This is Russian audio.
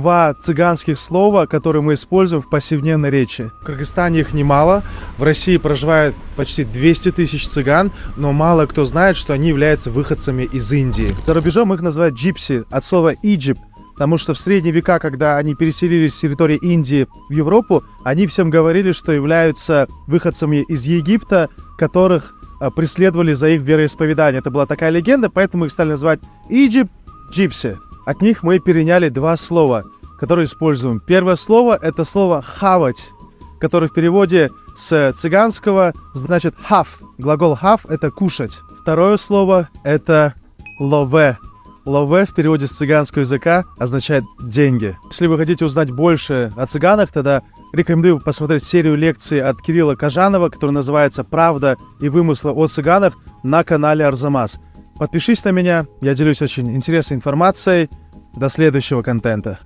Два цыганских слова, которые мы используем в повседневной речи. В Кыргызстане их немало. В России проживает почти 200 тысяч цыган, но мало кто знает, что они являются выходцами из Индии. За рубежом их называют джипси, от слова Egypt, потому что в средние века, когда они переселились с территории Индии в Европу, они всем говорили, что являются выходцами из Египта, которых преследовали за их вероисповедание. Это была такая легенда, поэтому их стали называть Egypt Gypsy. От них мы переняли два слова, которые используем. Первое слово – это слово «хавать», которое в переводе с цыганского значит «хав». Глагол «хав» – это «кушать». Второе слово – это «лове». «Лове» в переводе с цыганского языка означает «деньги». Если вы хотите узнать больше о цыганах, тогда рекомендую посмотреть серию лекций от Кирилла Кажанова, которая называется «Правда и вымыслы о цыганах» на канале Арзамас. Подпишись на меня, я делюсь очень интересной информацией. До следующего контента.